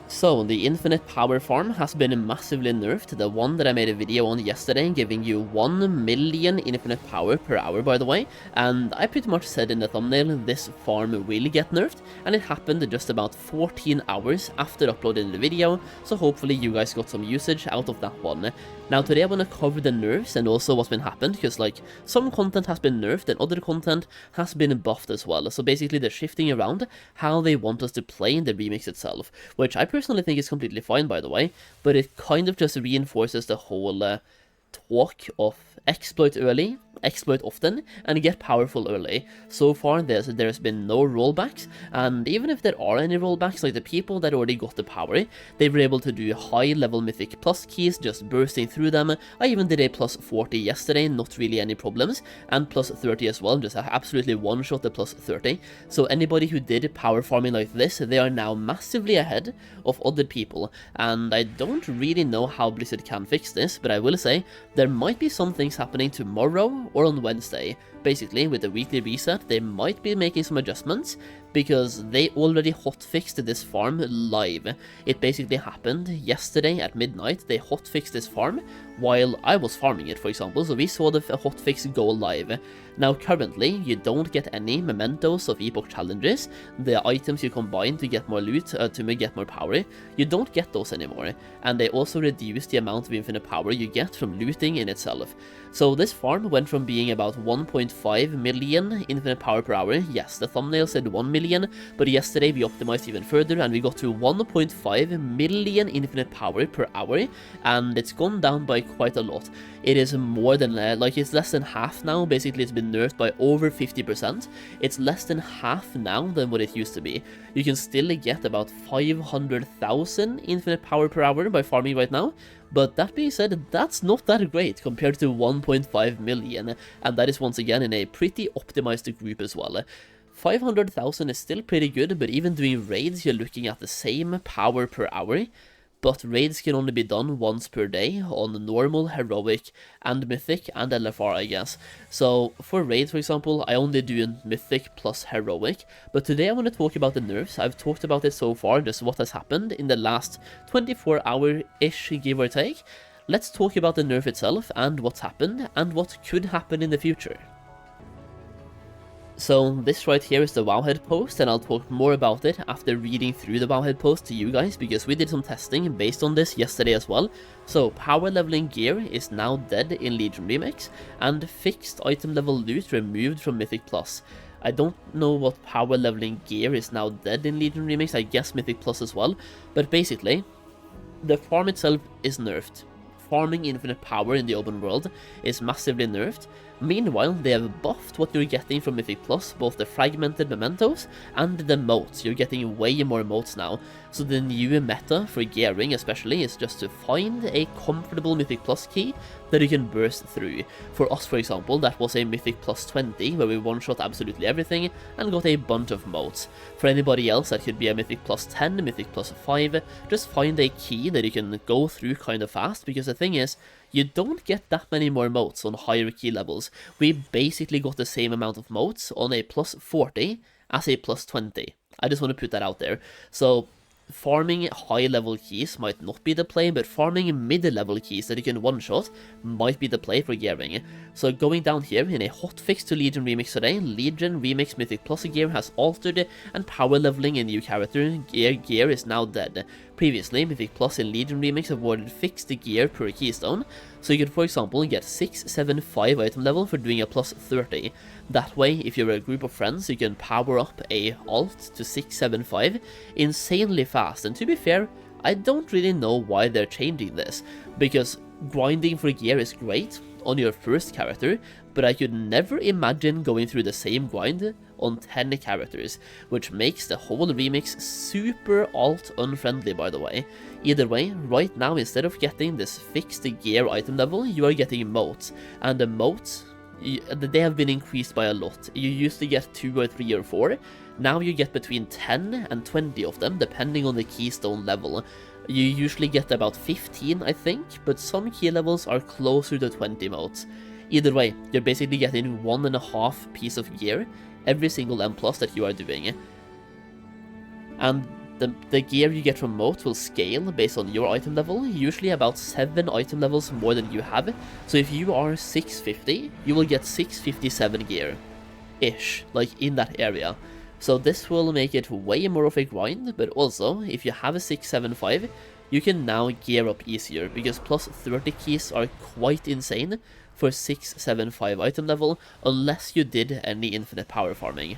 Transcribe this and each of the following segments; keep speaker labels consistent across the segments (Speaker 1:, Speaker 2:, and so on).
Speaker 1: So, the infinite power farm has been massively nerfed, the one that I made a video on yesterday, giving you 1 million infinite power per hour, by the way, and I pretty much said in the thumbnail this farm will get nerfed, and it happened just about 14 hours after uploading the video, so hopefully you guys got some usage out of that one. Now today I'm gonna cover the nerfs and also what's been happened, because like, some content has been nerfed and other content has been buffed as well, so basically they're shifting around how they want us to play in the remix itself, which I personally think is completely fine, by the way, but it kind of just reinforces the whole talk of exploit early, exploit often, and get powerful early. So far there's been no rollbacks, and even if there are any rollbacks, like the people that already got the power, they were able to do high level mythic plus keys just bursting through them. I even did a plus 40 yesterday, not really any problems, and plus 30 as well, just absolutely one shot the plus 30. So anybody who did power farming like this, they are now massively ahead of other people, and I don't really know how Blizzard can fix this, but I will say there might be some things happening tomorrow or on Wednesday. Basically, with the weekly reset, they might be making some adjustments, because they already hotfixed this farm live. It basically happened yesterday at midnight. They hotfixed this farm while I was farming it, for example, so we saw the hotfix go live. Now currently, you don't get any mementos of epoch challenges, the items you combine to get more loot, to get more power, you don't get those anymore, and they also reduce the amount of infinite power you get from looting in itself. So this farm went from being about 1.5 million infinite power per hour, yes, the thumbnail said 1 million, but yesterday we optimized even further and we got to 1.5 million infinite power per hour, and it's gone down by quite a lot. It is more than, like, it's less than half now. Basically it's been nerfed by over 50%. It's less than half now than what it used to be. You can still get about 500,000 infinite power per hour by farming right now, but that being said, that's not that great compared to 1.5 million, and that is once again in a pretty optimized group as well. 500,000 is still pretty good, but even doing raids, you're looking at the same power per hour, but raids can only be done once per day on normal, heroic, and mythic, and LFR, I guess. So for raids, for example, I only do mythic plus heroic, but today I want to talk about the nerfs. I've talked about it so far, just what has happened in the last 24-hour-ish, give or take. Let's talk about the nerf itself, and what's happened, and what could happen in the future. So this right here is the Wowhead post, and I'll talk more about it after reading through the Wowhead post to you guys, because we did some testing based on this yesterday as well. So power leveling gear is now dead in Legion Remix, and fixed item level loot removed from Mythic Plus. I don't know what power leveling gear is now dead in Legion Remix, I guess Mythic Plus as well, but basically, the farm itself is nerfed. Farming infinite power in the open world is massively nerfed. Meanwhile, they have buffed what you're getting from Mythic Plus, both the fragmented mementos and the motes. You're getting way more motes now. So the new meta for gearing especially is just to find a comfortable Mythic Plus key that you can burst through. For us, for example, that was a Mythic Plus 20, where we one-shot absolutely everything and got a bunch of motes. For anybody else, that could be a Mythic Plus 10, Mythic Plus 5, just find a key that you can go through kind of fast, because the thing is, you don't get that many more motes on higher key levels. We basically got the same amount of motes on a plus 40 as a plus 20. I just want to put that out there. So farming high level keys might not be the play, but farming mid level keys that you can one shot might be the play for gearing. So going down here in a hotfix to Legion Remix today, Legion Remix Mythic Plus gear has altered, and power leveling a new character gear is now dead. Previously, Mythic Plus in Legion Remix awarded fixed gear per keystone, so you could for example get 6, 7, 5 item level for doing a plus 30. That way, if you're a group of friends, you can power up a alt to 6, 7, 5 insanely fast, and to be fair, I don't really know why they're changing this, because grinding for gear is great on your first character, but I could never imagine going through the same grind on 10 characters, which makes the whole remix super alt unfriendly, by the way. Either way, right now instead of getting this fixed gear item level, you are getting motes, and the motes, they have been increased by a lot. You used to get 2 or 3 or 4, now you get between 10 and 20 of them, depending on the keystone level. You usually get about 15, I think, but some key levels are closer to 20 motes. Either way, you're basically getting 1.5 piece of gear every single M+ that you are doing. And the gear you get from moat will scale based on your item level, usually about 7 item levels more than you have. So if you are 650, you will get 657 gear-ish, like in that area. So this will make it way more of a grind, but also, if you have a 675, you can now gear up easier, because plus 30 keys are quite insane for 675 item level, unless you did any infinite power farming.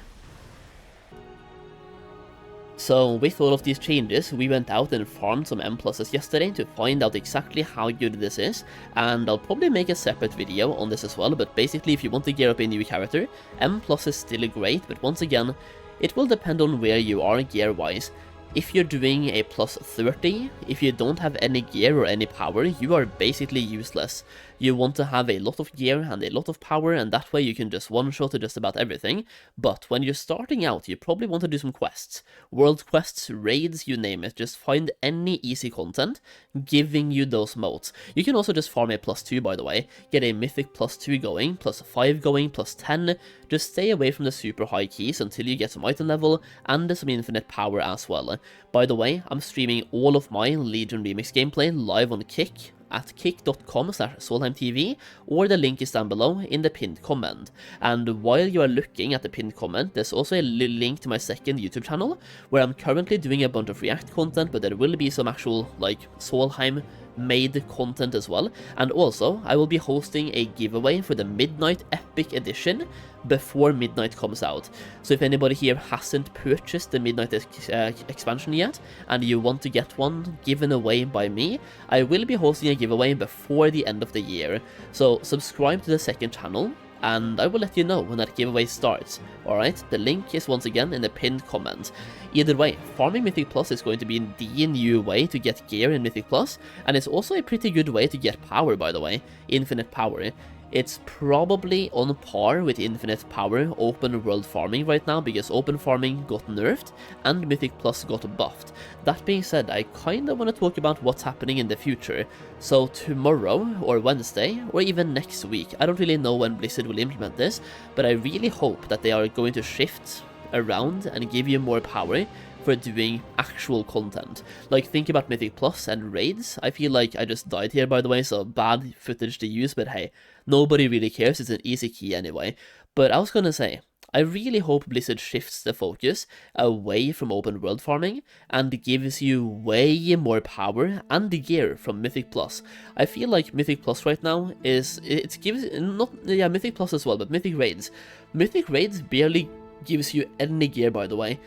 Speaker 1: So with all of these changes, we went out and farmed some M pluses yesterday to find out exactly how good this is, and I'll probably make a separate video on this as well, but basically if you want to gear up a new character, M plus is still great, but once again, it will depend on where you are gear-wise. If you're doing a plus 30, if you don't have any gear or any power, you are basically useless. You want to have a lot of gear and a lot of power, and that way you can just one-shot to just about everything. But when you're starting out, you probably want to do some quests. World quests, raids, you name it. Just find any easy content giving you those motes. You can also just farm a plus 2, by the way. Get a mythic plus 2 going, plus 5 going, plus 10. Just stay away from the super high keys until you get some item level and some infinite power as well. By the way, I'm streaming all of my Legion Remix gameplay live on Kick at kick.com/SolheimTV, or the link is down below in the pinned comment. And while you are looking at the pinned comment, there's also a link to my second YouTube channel, where I'm currently doing a bunch of React content, but there will be some actual, like, Solheim made content as well. And also, I will be hosting a giveaway for the Midnight Epic Edition before Midnight comes out. So if anybody here hasn't purchased the Midnight expansion yet, and you want to get one given away by me, I will be hosting a giveaway before the end of the year. So subscribe to the second channel, and I will let you know when that giveaway starts. Alright, the link is once again in the pinned comment. Either way, farming Mythic Plus is going to be the new way to get gear in Mythic Plus, and it's also a pretty good way to get power, by the way, infinite power. It's probably on par with infinite power open world farming right now, because open farming got nerfed and Mythic Plus got buffed. That being said, I kinda wanna talk about what's happening in the future. So tomorrow, or Wednesday, or even next week, I don't really know when Blizzard will implement this, but I really hope that they are going to shift around and give you more power for doing actual content. Like, think about Mythic Plus and raids. I feel like I just died here, by the way, so bad footage to use, but hey, nobody really cares, it's an easy key anyway. But I was gonna say, I really hope Blizzard shifts the focus away from open world farming and gives you way more power and gear from Mythic Plus. I feel like Mythic Plus right now Mythic Plus as well, but Mythic Raids. Mythic Raids barely gives you any gear, by the way.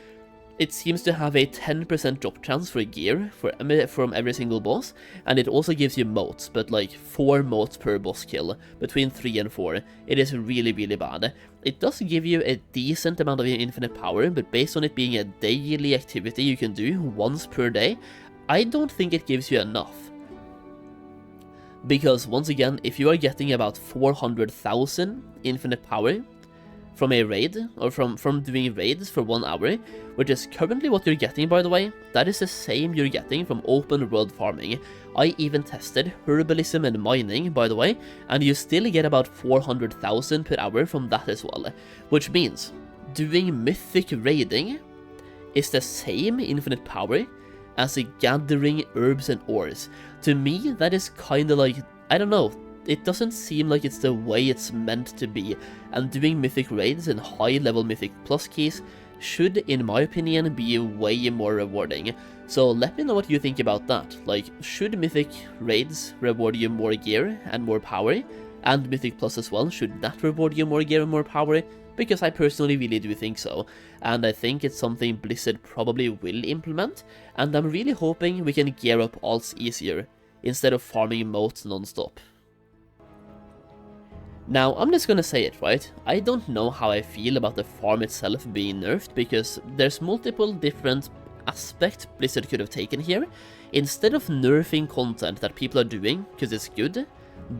Speaker 1: It seems to have a 10% drop chance for gear from every single boss, and it also gives you motes, but like 4 motes per boss kill, between 3 and 4. It is really, really bad. It does give you a decent amount of infinite power, but based on it being a daily activity you can do once per day, I don't think it gives you enough. Because once again, if you are getting about 400,000 infinite power from a raid, or from doing raids for 1 hour, which is currently what you're getting, by the way, that is the same you're getting from open world farming. I even tested herbalism and mining, by the way, and you still get about 400,000 per hour from that as well, which means doing mythic raiding is the same infinite power as gathering herbs and ores. To me, that is kinda like, I don't know, it doesn't seem like it's the way it's meant to be, and doing mythic raids and high-level mythic plus keys should, in my opinion, be way more rewarding. So let me know what you think about that. Like, should mythic raids reward you more gear and more power? And mythic plus as well, should that reward you more gear and more power? Because I personally really do think so, and I think it's something Blizzard probably will implement, and I'm really hoping we can gear up alts easier, instead of farming motes non-stop. Now, I'm just gonna say it, right? I don't know how I feel about the farm itself being nerfed, because there's multiple different aspects Blizzard could have taken here. Instead of nerfing content that people are doing, because it's good,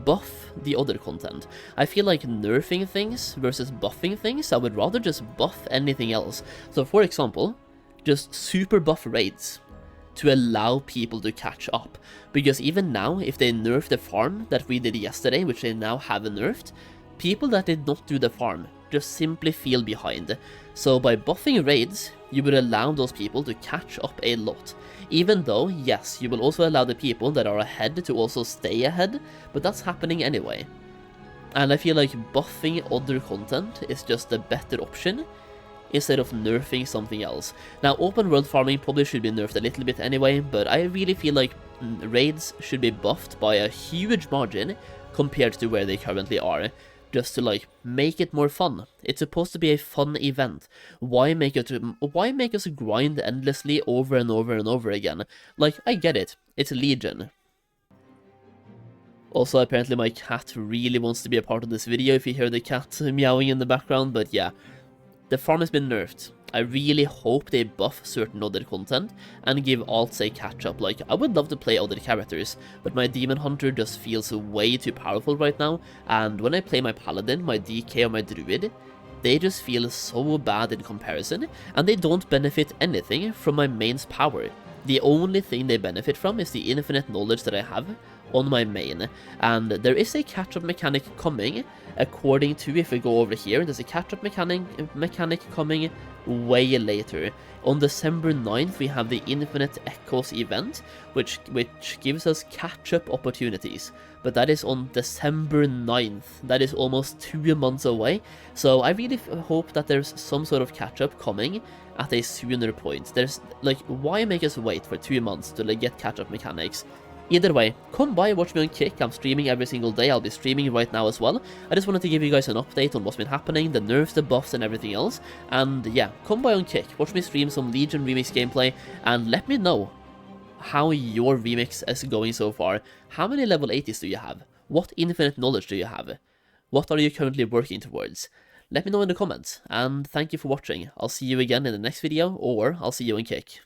Speaker 1: buff the other content. I feel like nerfing things versus buffing things, I would rather just buff anything else. So for example, just super buff raids to allow people to catch up, because even now, if they nerf the farm that we did yesterday, which they now have nerfed, people that did not do the farm just simply feel behind. So by buffing raids, you would allow those people to catch up a lot. Even though, yes, you will also allow the people that are ahead to also stay ahead, but that's happening anyway. And I feel like buffing other content is just a better option, instead of nerfing something else. Now, open world farming probably should be nerfed a little bit anyway, but I really feel like raids should be buffed by a huge margin compared to where they currently are, just to like make it more fun. It's supposed to be a fun event. Why make us grind endlessly over and over and over again? Like, I get it, it's Legion. Also, apparently my cat really wants to be a part of this video if you hear the cat meowing in the background, but yeah. The farm has been nerfed. I really hope they buff certain other content and give alts a catch-up. Like, I would love to play other characters, but my Demon Hunter just feels way too powerful right now, and when I play my Paladin, my DK, or my Druid, they just feel so bad in comparison, and they don't benefit anything from my main's power. The only thing they benefit from is the infinite knowledge that I have on my main, and there is a catch-up mechanic coming, according to, if we go over here, there's a catch-up mechanic coming way later. On December 9th, we have the Infinite Echoes event, which gives us catch-up opportunities, but that is on December 9th. That is almost 2 months away, so I really hope that there's some sort of catch-up coming at a sooner point. There's, like, why make us wait for 2 months to like, get catch-up mechanics? Either way, come by and watch me on Kick. I'm streaming every single day. I'll be streaming right now as well. I just wanted to give you guys an update on what's been happening, the nerfs, the buffs, and everything else. And yeah, come by on Kick. Watch me stream some Legion Remix gameplay, and let me know how your remix is going so far. How many level 80s do you have? What infinite knowledge do you have? What are you currently working towards? Let me know in the comments, and thank you for watching. I'll see you again in the next video, or I'll see you on Kick.